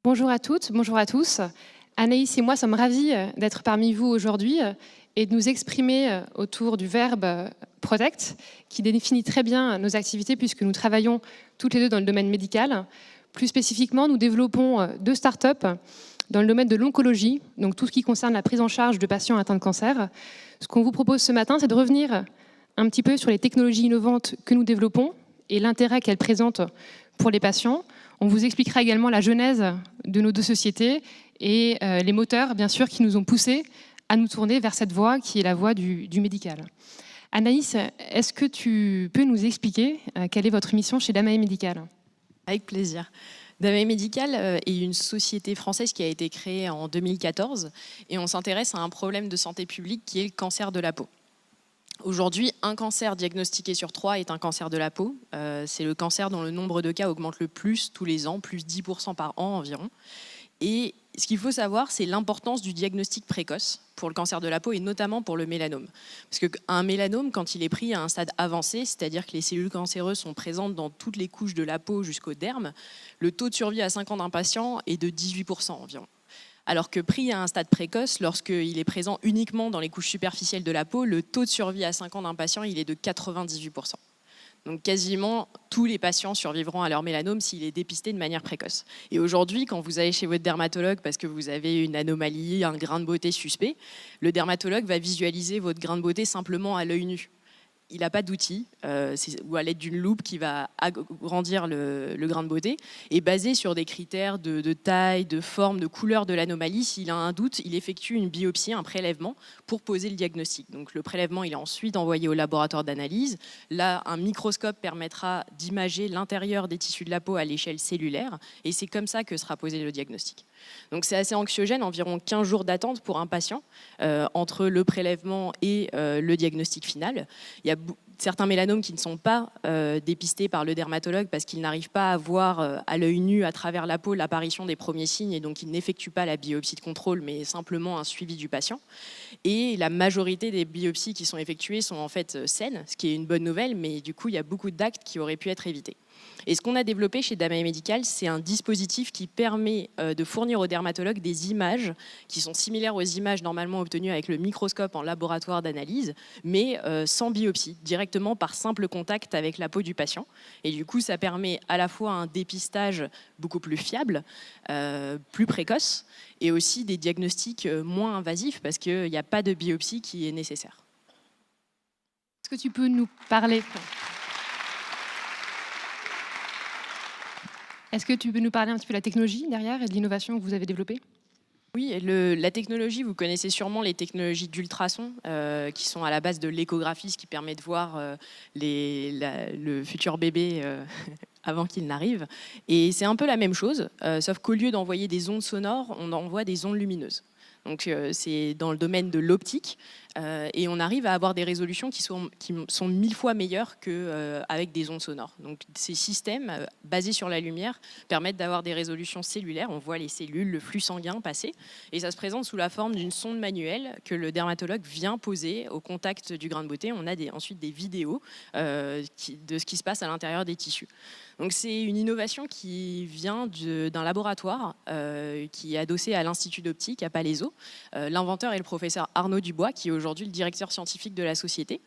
Bonjour à toutes, bonjour à tous. Anaïs et moi sommes ravis d'être parmi vous aujourd'hui et de nous exprimer autour du verbe protect, qui définit très bien nos activités puisque nous travaillons toutes les deux dans le domaine médical. Plus spécifiquement, nous développons 2 startups dans le domaine de l'oncologie, donc tout ce qui concerne la prise en charge de patients atteints de cancer. Ce qu'on vous propose ce matin, c'est de revenir un petit peu sur les technologies innovantes que nous développons et l'intérêt qu'elles présentent pour les patients. On vous expliquera également la genèse de nos 2 sociétés et les moteurs, bien sûr, qui nous ont poussés à nous tourner vers cette voie qui est la voie du médical. Anaïs, est-ce que tu peux nous expliquer quelle est votre mission chez Damae Médical ? Avec plaisir. Damae Médical est une société française qui a été créée en 2014 et on s'intéresse à un problème de santé publique qui est le cancer de la peau. Aujourd'hui, un cancer diagnostiqué sur 3 est un cancer de la peau. C'est le cancer dont le nombre de cas augmente le plus tous les ans, plus 10% par an environ. Et ce qu'il faut savoir, c'est l'importance du diagnostic précoce pour le cancer de la peau et notamment pour le mélanome. Parce qu'un mélanome, quand il est pris à un stade avancé, c'est-à-dire que les cellules cancéreuses sont présentes dans toutes les couches de la peau jusqu'au derme, le taux de survie à 5 ans d'un patient est de 18% environ. Alors que pris à un stade précoce, lorsqu'il est présent uniquement dans les couches superficielles de la peau, le taux de survie à 5 ans d'un patient il est de 98%. Donc quasiment tous les patients survivront à leur mélanome s'il est dépisté de manière précoce. Et aujourd'hui, quand vous allez chez votre dermatologue parce que vous avez une anomalie, un grain de beauté suspect, le dermatologue va visualiser votre grain de beauté simplement à l'œil nu. Il n'a pas d'outil, ou à l'aide d'une loupe qui va agrandir le grain de beauté, et basé sur des critères de taille, de forme, de couleur de l'anomalie, s'il a un doute, il effectue une biopsie, un prélèvement, pour poser le diagnostic. Donc le prélèvement, il est ensuite envoyé au laboratoire d'analyse. Là, un microscope permettra d'imager l'intérieur des tissus de la peau à l'échelle cellulaire, et c'est comme ça que sera posé le diagnostic. Donc c'est assez anxiogène, environ 15 jours d'attente pour un patient entre le prélèvement et le diagnostic final. Il y a certains mélanomes qui ne sont pas dépistés par le dermatologue parce qu'ils n'arrivent pas à voir à l'œil nu à travers la peau l'apparition des premiers signes et donc ils n'effectuent pas la biopsie de contrôle mais simplement un suivi du patient. Et la majorité des biopsies qui sont effectuées sont en fait saines, ce qui est une bonne nouvelle, mais du coup il y a beaucoup d'actes qui auraient pu être évités. Et ce qu'on a développé chez Damae Médical, c'est un dispositif qui permet de fournir aux dermatologues des images qui sont similaires aux images normalement obtenues avec le microscope en laboratoire d'analyse, mais sans biopsie, directement par simple contact avec la peau du patient. Et du coup, ça permet à la fois un dépistage beaucoup plus fiable, plus précoce, et aussi des diagnostics moins invasifs parce qu'il n'y a pas de biopsie qui est nécessaire. Est-ce que tu peux nous parler ? Est-ce que tu peux nous parler un petit peu de la technologie derrière et de l'innovation que vous avez développée ? Oui, la technologie, vous connaissez sûrement les technologies d'ultrasons qui sont à la base de l'échographie, ce qui permet de voir le futur bébé avant qu'il n'arrive. Et c'est un peu la même chose, sauf qu'au lieu d'envoyer des ondes sonores, on envoie des ondes lumineuses. Donc c'est dans le domaine de l'optique et on arrive à avoir des résolutions qui sont 1000 fois meilleures qu'avec des ondes sonores. Donc ces systèmes basés sur la lumière permettent d'avoir des résolutions cellulaires. On voit les cellules, le flux sanguin passer et ça se présente sous la forme d'une sonde manuelle que le dermatologue vient poser au contact du grain de beauté. On a ensuite des vidéos de ce qui se passe à l'intérieur des tissus. Donc c'est une innovation qui vient d'un laboratoire qui est adossé à l'Institut d'optique à Palaiseau. L'inventeur est le professeur Arnaud Dubois, qui est aujourd'hui le directeur scientifique de la société.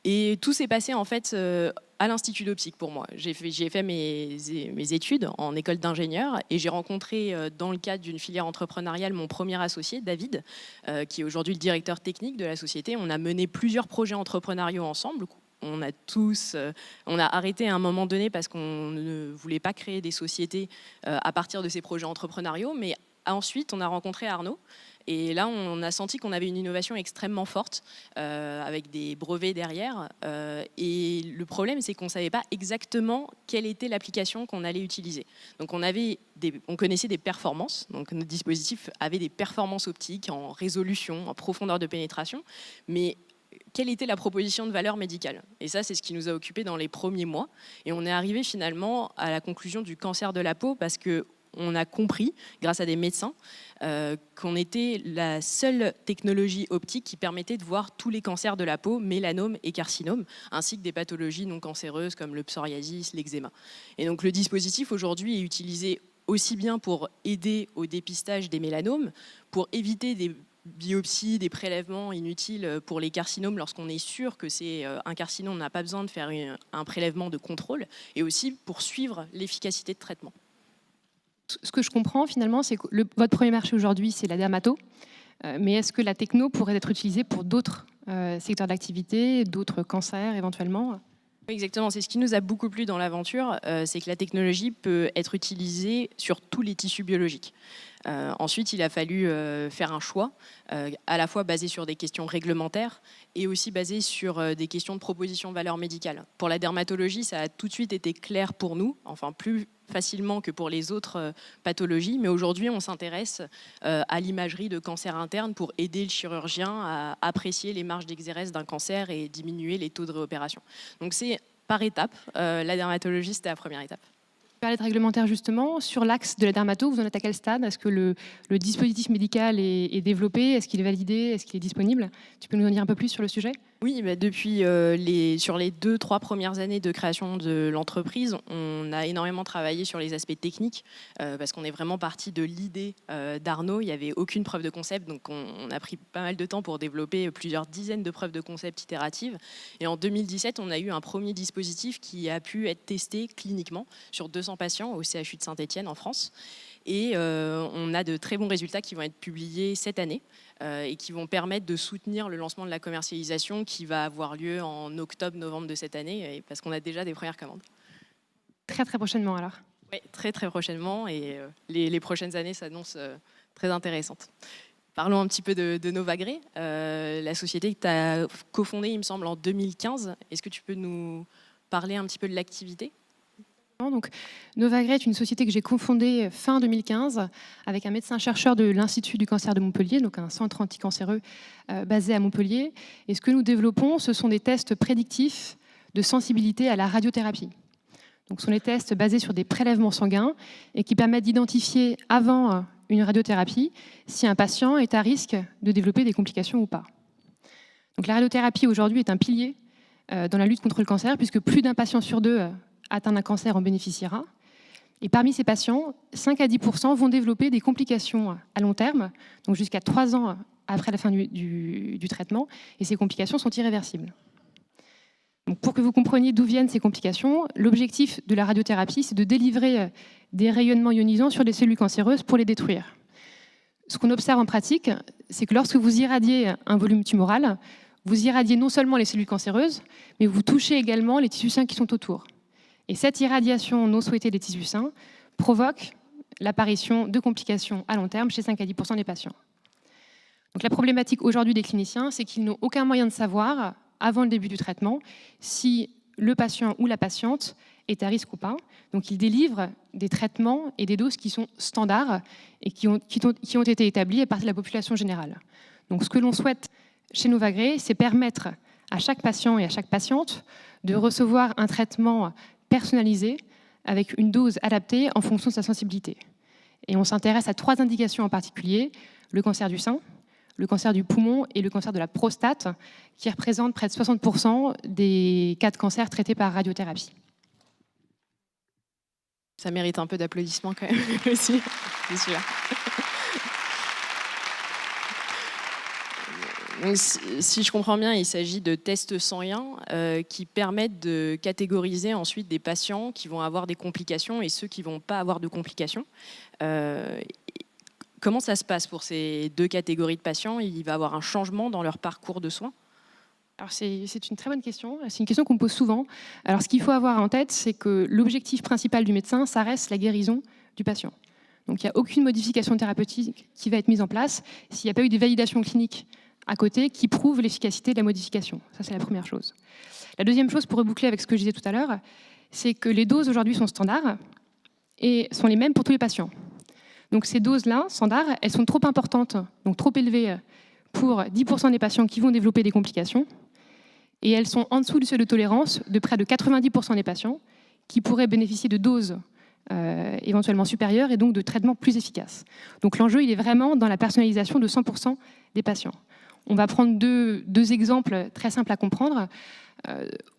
Et tout s'est passé en fait à l'Institut d'optique pour moi. J'ai fait mes études en école d'ingénieur et j'ai rencontré dans le cadre d'une filière entrepreneuriale mon premier associé, David, qui est aujourd'hui le directeur technique de la société. On a mené plusieurs projets entrepreneuriaux ensemble. On a arrêté à un moment donné parce qu'on ne voulait pas créer des sociétés à partir de ces projets entrepreneuriaux, mais ensuite on a rencontré Arnaud et là on a senti qu'on avait une innovation extrêmement forte avec des brevets derrière et le problème c'est qu'on ne savait pas exactement quelle était l'application qu'on allait utiliser. Donc on connaissait des performances, donc notre dispositif avait des performances optiques en résolution, en profondeur de pénétration, mais quelle était la proposition de valeur médicale? Et ça, c'est ce qui nous a occupés dans les premiers mois. Et on est arrivé finalement à la conclusion du cancer de la peau parce qu'on a compris, grâce à des médecins, qu'on était la seule technologie optique qui permettait de voir tous les cancers de la peau, mélanome et carcinome, ainsi que des pathologies non cancéreuses comme le psoriasis, l'eczéma. Et donc le dispositif aujourd'hui est utilisé aussi bien pour aider au dépistage des mélanomes, pour éviter des biopsies, des prélèvements inutiles pour les carcinomes lorsqu'on est sûr que c'est un carcinome, on n'a pas besoin de faire un prélèvement de contrôle, et aussi pour suivre l'efficacité de traitement. Ce que je comprends finalement, c'est que votre premier marché aujourd'hui, c'est la dermato, mais est-ce que la techno pourrait être utilisée pour d'autres secteurs d'activité, d'autres cancers éventuellement ? Exactement, c'est ce qui nous a beaucoup plu dans l'aventure, c'est que la technologie peut être utilisée sur tous les tissus biologiques. Ensuite, il a fallu faire un choix, à la fois basé sur des questions réglementaires et aussi basé sur des questions de proposition de valeur médicale. Pour la dermatologie, ça a tout de suite été clair pour nous, enfin plus facilement que pour les autres pathologies, mais aujourd'hui on s'intéresse à l'imagerie de cancer interne pour aider le chirurgien à apprécier les marges d'exérèse d'un cancer et diminuer les taux de réopération. Donc c'est par étapes, la dermatologie c'était la première étape. Vous parlez de réglementaire justement, sur l'axe de la dermato, vous en êtes à quel stade ? Est-ce que le dispositif médical est développé ? Est-ce qu'il est validé ? Est-ce qu'il est disponible ? Tu peux nous en dire un peu plus sur le sujet ? Oui, depuis sur les 2-3 premières années de création de l'entreprise, on a énormément travaillé sur les aspects techniques parce qu'on est vraiment parti de l'idée d'Arnaud. Il n'y avait aucune preuve de concept, donc on a pris pas mal de temps pour développer plusieurs dizaines de preuves de concept itératives. Et en 2017, on a eu un premier dispositif qui a pu être testé cliniquement sur 200 patients au CHU de Saint-Étienne en France. Et on a de très bons résultats qui vont être publiés cette année et qui vont permettre de soutenir le lancement de la commercialisation qui va avoir lieu en octobre-novembre de cette année, parce qu'on a déjà des premières commandes. Très très prochainement alors. Oui, très très prochainement, et les prochaines années s'annoncent très intéressantes. Parlons un petit peu de Novagré, la société que tu as cofondée, il me semble, en 2015. Est-ce que tu peux nous parler un petit peu de l'activité ? Donc, Novagré est une société que j'ai cofondée fin 2015 avec un médecin-chercheur de l'Institut du cancer de Montpellier, donc un centre anticancéreux basé à Montpellier. Et ce que nous développons, ce sont des tests prédictifs de sensibilité à la radiothérapie. Donc, ce sont des tests basés sur des prélèvements sanguins et qui permettent d'identifier avant une radiothérapie si un patient est à risque de développer des complications ou pas. Donc, la radiothérapie aujourd'hui est un pilier dans la lutte contre le cancer, puisque plus d'un patient sur deux atteint d'un cancer en bénéficiera. Et parmi ces patients, 5 à 10% vont développer des complications à long terme, donc jusqu'à 3 ans après la fin du traitement, et ces complications sont irréversibles. Donc pour que vous compreniez d'où viennent ces complications, l'objectif de la radiothérapie, c'est de délivrer des rayonnements ionisants sur les cellules cancéreuses pour les détruire. Ce qu'on observe en pratique, c'est que lorsque vous irradiez un volume tumoral, vous irradiez non seulement les cellules cancéreuses, mais vous touchez également les tissus sains qui sont autour. Et cette irradiation non souhaitée des tissus sains provoque l'apparition de complications à long terme chez 5 à 10% des patients. Donc la problématique aujourd'hui des cliniciens, c'est qu'ils n'ont aucun moyen de savoir, avant le début du traitement, si le patient ou la patiente est à risque ou pas. Donc ils délivrent des traitements et des doses qui sont standards et qui ont été établis à partir de la population générale. Donc ce que l'on souhaite chez Novagré, c'est permettre à chaque patient et à chaque patiente de recevoir un traitement personnalisé avec une dose adaptée en fonction de sa sensibilité. Et on s'intéresse à 3 indications en particulier, le cancer du sein, le cancer du poumon et le cancer de la prostate, qui représentent près de 60% des cas de cancer traités par radiothérapie. Ça mérite un peu d'applaudissements quand même aussi, c'est sûr. Donc, si je comprends bien, il s'agit de tests sanguins qui permettent de catégoriser ensuite des patients qui vont avoir des complications et ceux qui ne vont pas avoir de complications. Comment ça se passe pour ces 2 catégories de patients ? Il va y avoir un changement dans leur parcours de soins ? Alors c'est une très bonne question. C'est une question qu'on me pose souvent. Alors ce qu'il faut avoir en tête, c'est que l'objectif principal du médecin, ça reste la guérison du patient. Donc il n'y a aucune modification thérapeutique qui va être mise en place s'il n'y a pas eu des validations cliniques à côté qui prouvent l'efficacité de la modification. Ça, c'est la première chose. La deuxième chose, pour reboucler avec ce que je disais tout à l'heure, c'est que les doses aujourd'hui sont standards et sont les mêmes pour tous les patients. Donc ces doses-là, standards, elles sont trop importantes, donc trop élevées pour 10% des patients qui vont développer des complications, et elles sont en dessous du seuil de tolérance de près de 90% des patients qui pourraient bénéficier de doses éventuellement supérieures et donc de traitements plus efficaces. Donc l'enjeu, il est vraiment dans la personnalisation de 100% des patients. On va prendre deux exemples très simples à comprendre.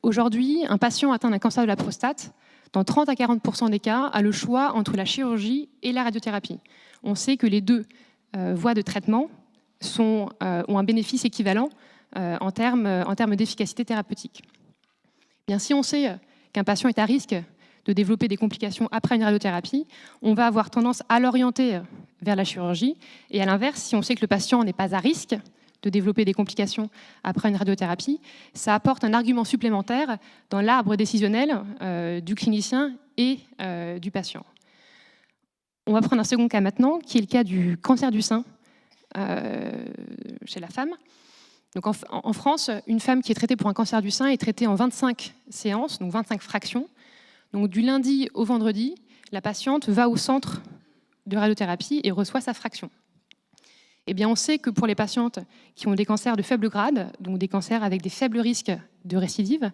Aujourd'hui, un patient atteint d'un cancer de la prostate dans 30 à 40% des cas, a le choix entre la chirurgie et la radiothérapie. On sait que les deux voies de traitement ont un bénéfice équivalent en termes d'efficacité thérapeutique. Bien, si on sait qu'un patient est à risque de développer des complications après une radiothérapie, on va avoir tendance à l'orienter vers la chirurgie. Et à l'inverse, si on sait que le patient n'est pas à risque de développer des complications après une radiothérapie, ça apporte un argument supplémentaire dans l'arbre décisionnel du clinicien et du patient. On va prendre un second cas maintenant, qui est le cas du cancer du sein chez la femme. Donc en France, une femme qui est traitée pour un cancer du sein est traitée en 25 séances, donc 25 fractions. Donc du lundi au vendredi, la patiente va au centre de radiothérapie et reçoit sa fraction. Eh bien, on sait que pour les patientes qui ont des cancers de faible grade, donc des cancers avec des faibles risques de récidive,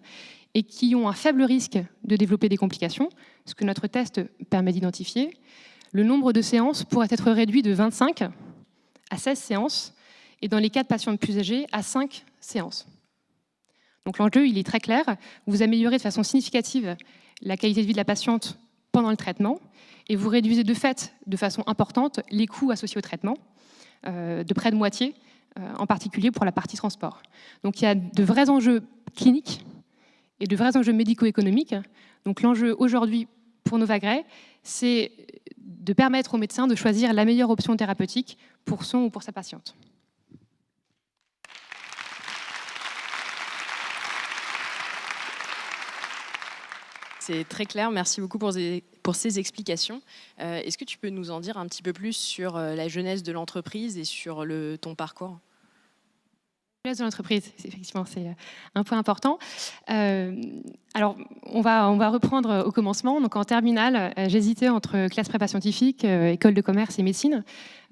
et qui ont un faible risque de développer des complications, ce que notre test permet d'identifier, le nombre de séances pourrait être réduit de 25 à 16 séances, et dans les cas de patientes plus âgées, à 5 séances. Donc l'enjeu, il est très clair. Vous améliorez de façon significative la qualité de vie de la patiente pendant le traitement, et vous réduisez de fait, de façon importante, les coûts associés au traitement, de près de moitié, en particulier pour la partie transport. Donc il y a de vrais enjeux cliniques et de vrais enjeux médico-économiques. Donc l'enjeu aujourd'hui pour Novagray, c'est de permettre au médecin de choisir la meilleure option thérapeutique pour son ou pour sa patiente. C'est très clair, merci beaucoup pour ces explications. Est-ce que tu peux nous en dire un petit peu plus sur la genèse de l'entreprise et sur ton parcours ? La genèse de l'entreprise, effectivement, c'est un point important. Alors, on va reprendre au commencement. Donc, en terminale, j'hésitais entre classe prépa scientifique, école de commerce et médecine.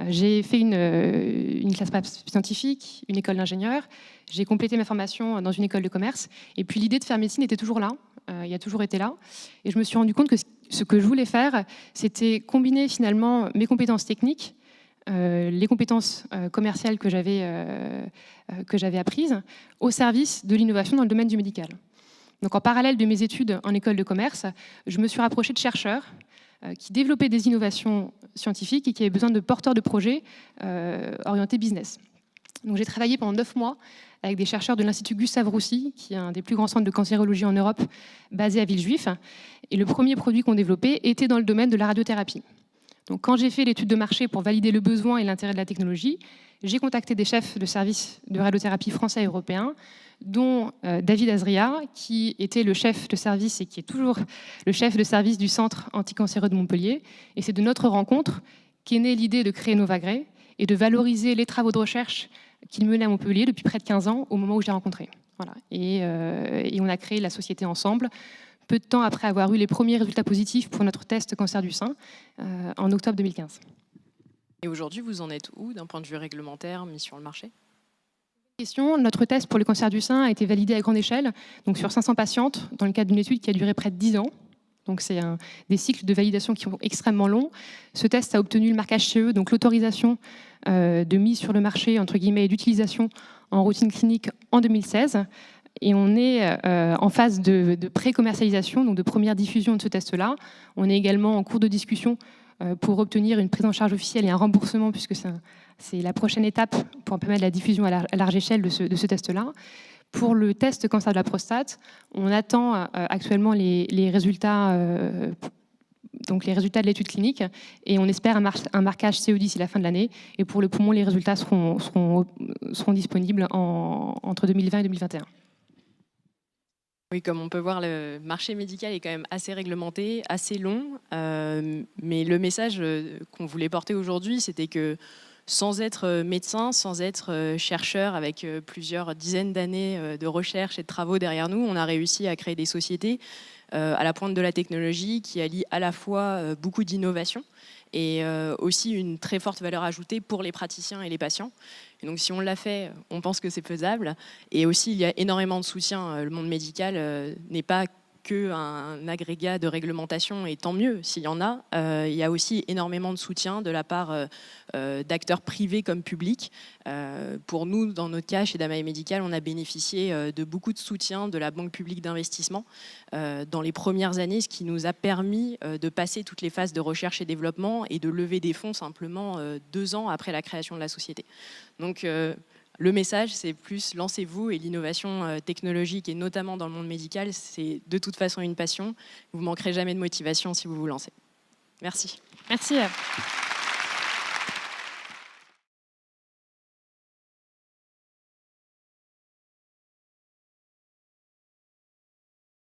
J'ai fait une classe prépa scientifique, une école d'ingénieur. J'ai complété ma formation dans une école de commerce. Et puis, l'idée de faire médecine était toujours là. Il a toujours été là. Et je me suis rendu compte que ce que je voulais faire, c'était combiner finalement mes compétences techniques, les compétences commerciales que j'avais apprises au service de l'innovation dans le domaine du médical. Donc en parallèle de mes études en école de commerce, je me suis rapprochée de chercheurs qui développaient des innovations scientifiques et qui avaient besoin de porteurs de projets orientés business. Donc j'ai travaillé pendant 9 mois avec des chercheurs de l'Institut Gustave-Roussy, qui est un des plus grands centres de cancérologie en Europe, basé à Villejuif. Et le premier produit qu'on développait était dans le domaine de la radiothérapie. Donc quand j'ai fait l'étude de marché pour valider le besoin et l'intérêt de la technologie, j'ai contacté des chefs de service de radiothérapie français et européens, dont David Azria, qui était le chef de service et qui est toujours le chef de service du centre anticancéreux de Montpellier. Et c'est de notre rencontre qu'est née l'idée de créer Novagray et de valoriser les travaux de recherche qu'il menait à Montpellier depuis près de 15 ans, au moment où je l'ai rencontré. Voilà. Et on a créé la société ensemble, peu de temps après avoir eu les premiers résultats positifs pour notre test cancer du sein, en octobre 2015. Et aujourd'hui, vous en êtes où d'un point de vue réglementaire, mis sur le marché ? Notre test pour le cancer du sein a été validé à grande échelle, donc sur 500 patientes, dans le cadre d'une étude qui a duré près de 10 ans. Donc c'est des cycles de validation qui sont extrêmement longs. Ce test a obtenu le marquage CE, donc l'autorisation de mise sur le marché, entre guillemets, et d'utilisation en routine clinique en 2016. Et on est en phase de pré-commercialisation, donc de première diffusion de ce test-là. On est également en cours de discussion pour obtenir une prise en charge officielle et un remboursement, puisque c'est la prochaine étape pour permettre la diffusion à large échelle de ce test-là. Pour le test cancer de la prostate, on attend actuellement les résultats, donc les résultats de l'étude clinique, et on espère un marquage CE d'ici la fin de l'année. Et pour le poumon, les résultats seront disponibles entre 2020 et 2021. Oui, comme on peut voir, le marché médical est quand même assez réglementé, assez long. Mais le message qu'on voulait porter aujourd'hui, c'était que sans être médecin, sans être chercheur avec plusieurs dizaines d'années de recherche et de travaux derrière nous, on a réussi à créer des sociétés à la pointe de la technologie qui allient à la fois beaucoup d'innovation et aussi une très forte valeur ajoutée pour les praticiens et les patients. Et donc si on l'a fait, on pense que c'est faisable. Et aussi, il y a énormément de soutien. Le monde médical n'est pas qu'un agrégat de réglementation, et tant mieux s'il y en a. Il y a aussi énormément de soutien de la part d'acteurs privés comme publics. Pour nous, dans notre cas, chez Damae Medical, on a bénéficié de beaucoup de soutien de la Banque publique d'investissement dans les premières années, ce qui nous a permis de passer toutes les phases de recherche et développement et de lever des fonds simplement 2 ans après la création de la société. Donc, le message, c'est plus lancez-vous, et l'innovation technologique, et notamment dans le monde médical, c'est de toute façon une passion. Vous ne manquerez jamais de motivation si vous vous lancez. Merci. Merci.